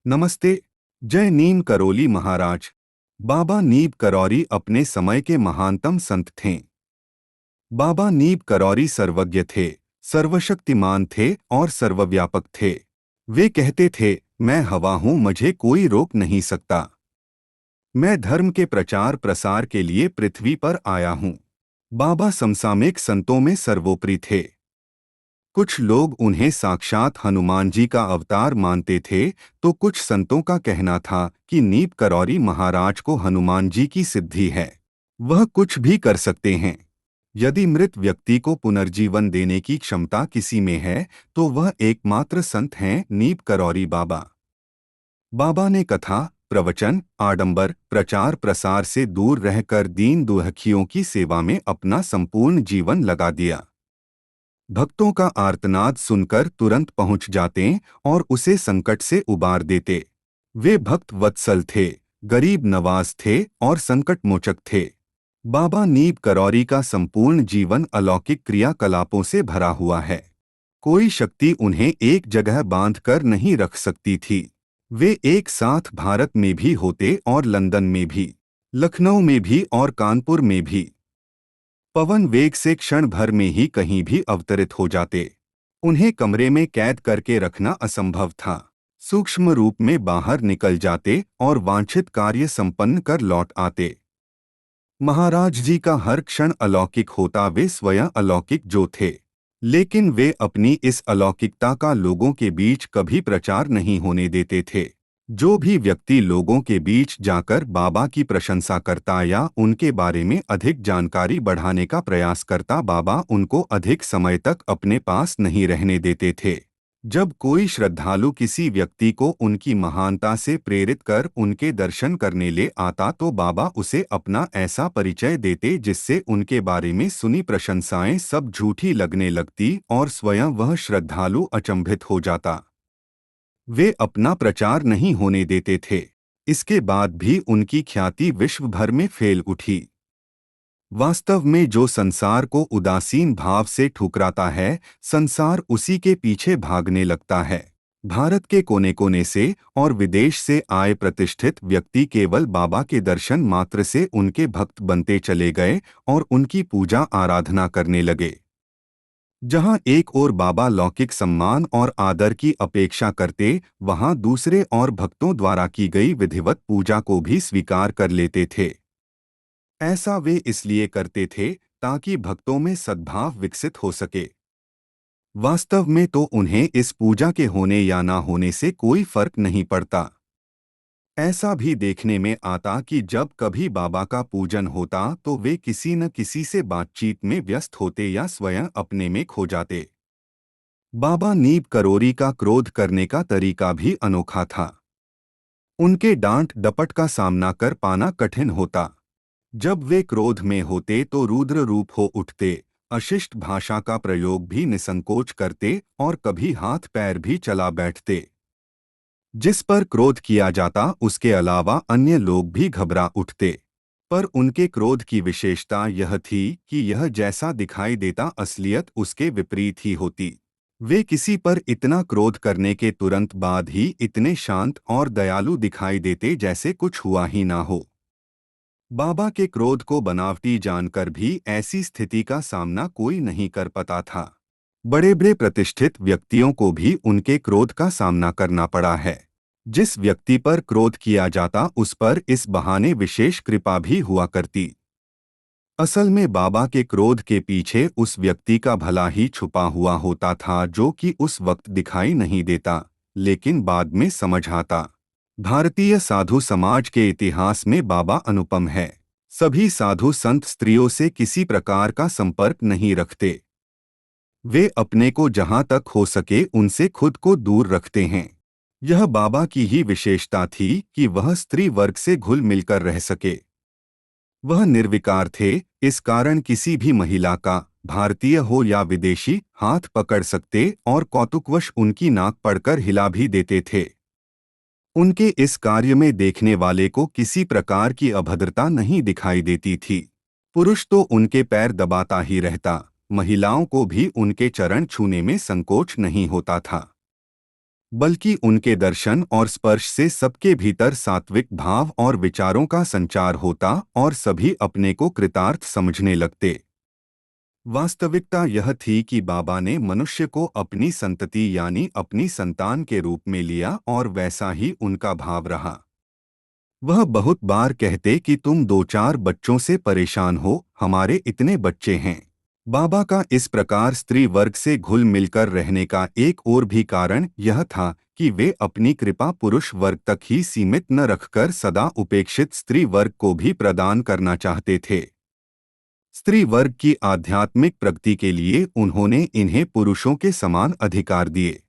नमस्ते। जय नीम करोली महाराज। बाबा नीम करौरी अपने समय के महानतम संत थे। बाबा नीम करौरी सर्वज्ञ थे, सर्वशक्तिमान थे और सर्वव्यापक थे। वे कहते थे, मैं हवा हूँ, मुझे कोई रोक नहीं सकता। मैं धर्म के प्रचार प्रसार के लिए पृथ्वी पर आया हूँ। बाबा समसामयिक संतों में सर्वोपरि थे। कुछ लोग उन्हें साक्षात हनुमान जी का अवतार मानते थे, तो कुछ संतों का कहना था कि नीप करौरी महाराज को हनुमान जी की सिद्धि है। वह कुछ भी कर सकते हैं। यदि मृत व्यक्ति को पुनर्जीवन देने की क्षमता किसी में है, तो वह एकमात्र संत हैं नीप करौरी बाबा। बाबा ने कथा, प्रवचन, आडंबर, प्रचार प्रसार से दूर रहकर दीन दुखियों की सेवा में अपना संपूर्ण जीवन लगा दिया। भक्तों का आर्तनाद सुनकर तुरंत पहुंच जाते और उसे संकट से उबार देते। वे भक्त वत्सल थे, गरीब नवाज थे और संकट मोचक थे। बाबा नीब करौरी का संपूर्ण जीवन अलौकिक क्रियाकलापों से भरा हुआ है। कोई शक्ति उन्हें एक जगह बांधकर नहीं रख सकती थी। वे एक साथ भारत में भी होते और लंदन में भी, लखनऊ में भी और कानपुर में भी। पवन वेग से क्षण भर में ही कहीं भी अवतरित हो जाते। उन्हें कमरे में कैद करके रखना असंभव था। सूक्ष्म रूप में बाहर निकल जाते और वांछित कार्य संपन्न कर लौट आते। महाराज जी का हर क्षण अलौकिक होता, वे स्वयं अलौकिक जो थे। लेकिन वे अपनी इस अलौकिकता का लोगों के बीच कभी प्रचार नहीं होने देते थे। जो भी व्यक्ति लोगों के बीच जाकर बाबा की प्रशंसा करता या उनके बारे में अधिक जानकारी बढ़ाने का प्रयास करता, बाबा उनको अधिक समय तक अपने पास नहीं रहने देते थे। जब कोई श्रद्धालु किसी व्यक्ति को उनकी महानता से प्रेरित कर उनके दर्शन करने ले आता, तो बाबा उसे अपना ऐसा परिचय देते जिससे उनके बारे में सुनी प्रशंसाएं सब झूठी लगने लगती और स्वयं वह श्रद्धालु अचंभित हो जाता। वे अपना प्रचार नहीं होने देते थे। इसके बाद भी उनकी ख्याति विश्व भर में फैल उठी। वास्तव में जो संसार को उदासीन भाव से ठुकराता है, संसार उसी के पीछे भागने लगता है। भारत के कोने कोने से और विदेश से आए प्रतिष्ठित व्यक्ति केवल बाबा के दर्शन मात्र से उनके भक्त बनते चले गए और उनकी पूजा आराधना करने लगे। जहां एक ओर बाबा लौकिक सम्मान और आदर की अपेक्षा करते, वहां दूसरे और भक्तों द्वारा की गई विधिवत पूजा को भी स्वीकार कर लेते थे। ऐसा वे इसलिए करते थे ताकि भक्तों में सद्भाव विकसित हो सके। वास्तव में तो उन्हें इस पूजा के होने या ना होने से कोई फर्क नहीं पड़ता। ऐसा भी देखने में आता कि जब कभी बाबा का पूजन होता तो वे किसी न किसी से बातचीत में व्यस्त होते या स्वयं अपने में खो जाते। बाबा नीब करोरी का क्रोध करने का तरीका भी अनोखा था। उनके डांट डपट का सामना कर पाना कठिन होता। जब वे क्रोध में होते तो रुद्र रूप हो उठते, अशिष्ट भाषा का प्रयोग भी निसंकोच करते और कभी हाथ पैर भी चला बैठते। जिस पर क्रोध किया जाता उसके अलावा अन्य लोग भी घबरा उठते। पर उनके क्रोध की विशेषता यह थी कि यह जैसा दिखाई देता असलियत उसके विपरीत ही होती। वे किसी पर इतना क्रोध करने के तुरंत बाद ही इतने शांत और दयालु दिखाई देते जैसे कुछ हुआ ही ना हो। बाबा के क्रोध को बनावटी जानकर भी ऐसी स्थिति का सामना कोई नहीं कर पाता था। बड़े बड़े प्रतिष्ठित व्यक्तियों को भी उनके क्रोध का सामना करना पड़ा है। जिस व्यक्ति पर क्रोध किया जाता उस पर इस बहाने विशेष कृपा भी हुआ करती। असल में बाबा के क्रोध के पीछे उस व्यक्ति का भला ही छुपा हुआ होता था जो कि उस वक्त दिखाई नहीं देता, लेकिन बाद में समझ आता। भारतीय साधु समाज के इतिहास में बाबा अनुपम है। सभी साधु संत स्त्रियों से किसी प्रकार का संपर्क नहीं रखते। वे अपने को जहां तक हो सके उनसे खुद को दूर रखते हैं। यह बाबा की ही विशेषता थी कि वह स्त्री वर्ग से घुल मिलकर रह सके। वह निर्विकार थे, इस कारण किसी भी महिला का, भारतीय हो या विदेशी, हाथ पकड़ सकते और कौतुकवश उनकी नाक पकड़कर हिला भी देते थे। उनके इस कार्य में देखने वाले को किसी प्रकार की अभद्रता नहीं दिखाई देती थी। पुरुष तो उनके पैर दबाता ही रहता, महिलाओं को भी उनके चरण छूने में संकोच नहीं होता था। बल्कि उनके दर्शन और स्पर्श से सबके भीतर सात्विक भाव और विचारों का संचार होता और सभी अपने को कृतार्थ समझने लगते। वास्तविकता यह थी कि बाबा ने मनुष्य को अपनी संतति यानी अपनी संतान के रूप में लिया और वैसा ही उनका भाव रहा। वह बहुत बार कहते कि तुम दो चार बच्चों से परेशान हो, हमारे इतने बच्चे हैं। बाबा का इस प्रकार स्त्री वर्ग से घुल मिलकर रहने का एक और भी कारण यह था कि वे अपनी कृपा पुरुष वर्ग तक ही सीमित न रखकर सदा उपेक्षित स्त्री वर्ग को भी प्रदान करना चाहते थे। स्त्री वर्ग की आध्यात्मिक प्रगति के लिए उन्होंने इन्हें पुरुषों के समान अधिकार दिए।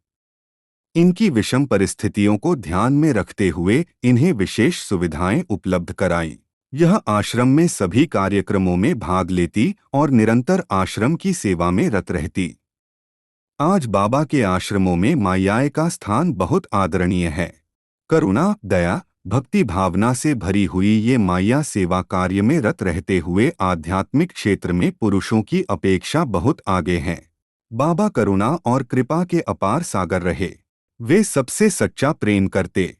इनकी विषम परिस्थितियों को ध्यान में रखते हुए इन्हें विशेष सुविधाएं उपलब्ध कराई। यह आश्रम में सभी कार्यक्रमों में भाग लेती और निरंतर आश्रम की सेवा में रत रहती। आज बाबा के आश्रमों में मायाएं का स्थान बहुत आदरणीय है। करुणा, दया, भक्ति भावना से भरी हुई ये माया सेवा कार्य में रत रहते हुए आध्यात्मिक क्षेत्र में पुरुषों की अपेक्षा बहुत आगे हैं। बाबा करुणा और कृपा के अपार सागर रहे। वे सबसे सच्चा प्रेम करते।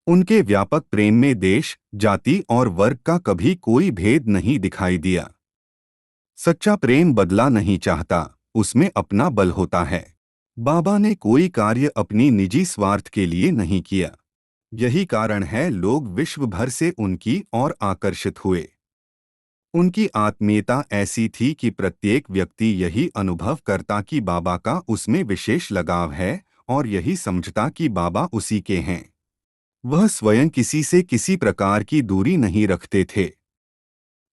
उनके व्यापक प्रेम में देश, जाति और वर्ग का कभी कोई भेद नहीं दिखाई दिया। सच्चा प्रेम बदला नहीं चाहता, उसमें अपना बल होता है। बाबा ने कोई कार्य अपनी निजी स्वार्थ के लिए नहीं किया। यही कारण है लोग विश्व भर से उनकी ओर आकर्षित हुए। उनकी आत्मीयता ऐसी थी कि प्रत्येक व्यक्ति यही अनुभव करता कि बाबा का उसमें विशेष लगाव है और यही समझता कि बाबा उसी के हैं। वह स्वयं किसी से किसी प्रकार की दूरी नहीं रखते थे।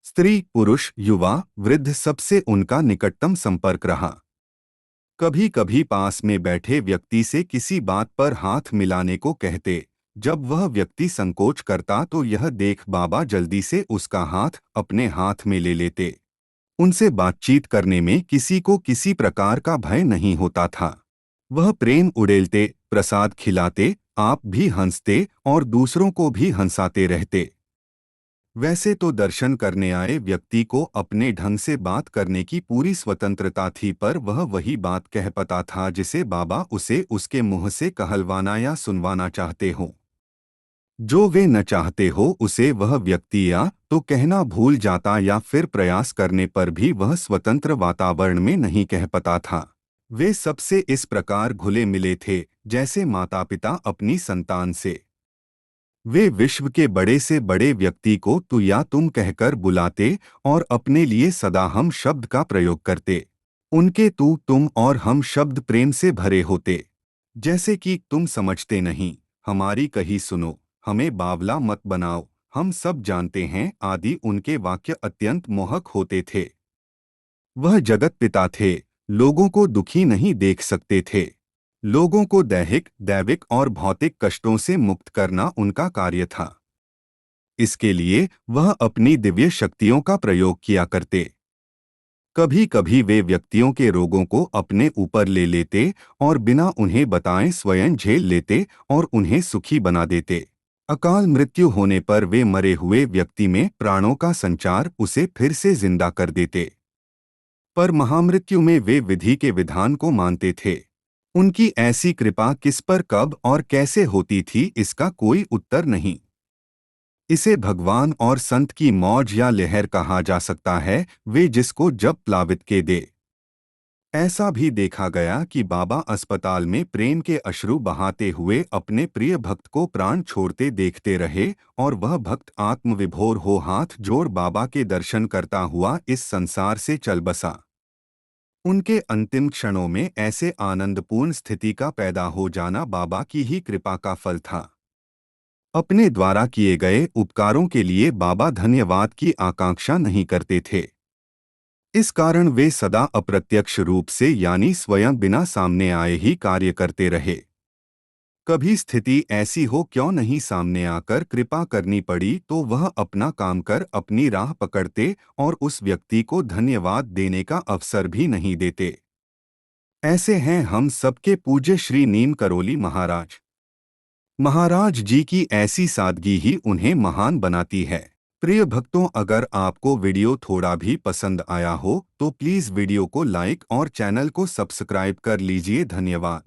स्त्री, पुरुष, युवा, वृद्ध सबसे उनका निकटतम संपर्क रहा। कभी कभी पास में बैठे व्यक्ति से किसी बात पर हाथ मिलाने को कहते। जब वह व्यक्ति संकोच करता तो यह देख बाबा जल्दी से उसका हाथ अपने हाथ में ले लेते। उनसे बातचीत करने में किसी को किसी प्रकार का भय नहीं होता था। वह प्रेम उड़ेलते, प्रसाद खिलाते, आप भी हंसते और दूसरों को भी हंसाते रहते। वैसे तो दर्शन करने आए व्यक्ति को अपने ढंग से बात करने की पूरी स्वतंत्रता थी, पर वह वही बात कह पाता था जिसे बाबा उसे उसके मुंह से कहलवाना या सुनवाना चाहते हो। जो वे न चाहते हो उसे वह व्यक्ति या तो कहना भूल जाता या फिर प्रयास करने पर भी वह स्वतंत्र वातावरण में नहीं कह पाता था। वे सबसे इस प्रकार घुले मिले थे जैसे माता पिता अपनी संतान से। वे विश्व के बड़े से बड़े व्यक्ति को तू या तुम कहकर बुलाते और अपने लिए सदा हम शब्द का प्रयोग करते। उनके तू, तुम और हम शब्द प्रेम से भरे होते। जैसे कि तुम समझते नहीं, हमारी कही सुनो, हमें बावला मत बनाओ, हम सब जानते हैं आदि उनके वाक्य अत्यंत मोहक होते थे। वह जगत पिता थे, लोगों को दुखी नहीं देख सकते थे। लोगों को दैहिक, दैविक और भौतिक कष्टों से मुक्त करना उनका कार्य था। इसके लिए वह अपनी दिव्य शक्तियों का प्रयोग किया करते। कभी कभी वे व्यक्तियों के रोगों को अपने ऊपर ले लेते और बिना उन्हें बताए स्वयं झेल लेते और उन्हें सुखी बना देते। अकाल मृत्यु होने पर वे मरे हुए व्यक्ति में प्राणों का संचार उसे फिर से जिंदा कर देते। पर महामृत्यु में वे विधि के विधान को मानते थे। उनकी ऐसी कृपा किस पर कब और कैसे होती थी इसका कोई उत्तर नहीं। इसे भगवान और संत की मौज या लहर कहा जा सकता है, वे जिसको जब प्लावित के दे। ऐसा भी देखा गया कि बाबा अस्पताल में प्रेम के अश्रु बहाते हुए अपने प्रिय भक्त को प्राण छोड़ते देखते रहे और वह भक्त आत्मविभोर हो हाथ जोड़ बाबा के दर्शन करता हुआ इस संसार से चल बसा। उनके अंतिम क्षणों में ऐसे आनंदपूर्ण स्थिति का पैदा हो जाना बाबा की ही कृपा का फल था। अपने द्वारा किए गए उपकारों के लिए बाबा धन्यवाद की आकांक्षा नहीं करते थे। इस कारण वे सदा अप्रत्यक्ष रूप से यानी स्वयं बिना सामने आए ही कार्य करते रहे। कभी स्थिति ऐसी हो क्यों नहीं सामने आकर कृपा करनी पड़ी तो वह अपना काम कर अपनी राह पकड़ते और उस व्यक्ति को धन्यवाद देने का अवसर भी नहीं देते। ऐसे हैं हम सबके पूज्य श्री नीम करोली महाराज। महाराज जी की ऐसी सादगी ही उन्हें महान बनाती है। प्रिय भक्तों, अगर आपको वीडियो थोड़ा भी पसंद आया हो तो प्लीज़ वीडियो को लाइक और चैनल को सब्सक्राइब कर लीजिए। धन्यवाद।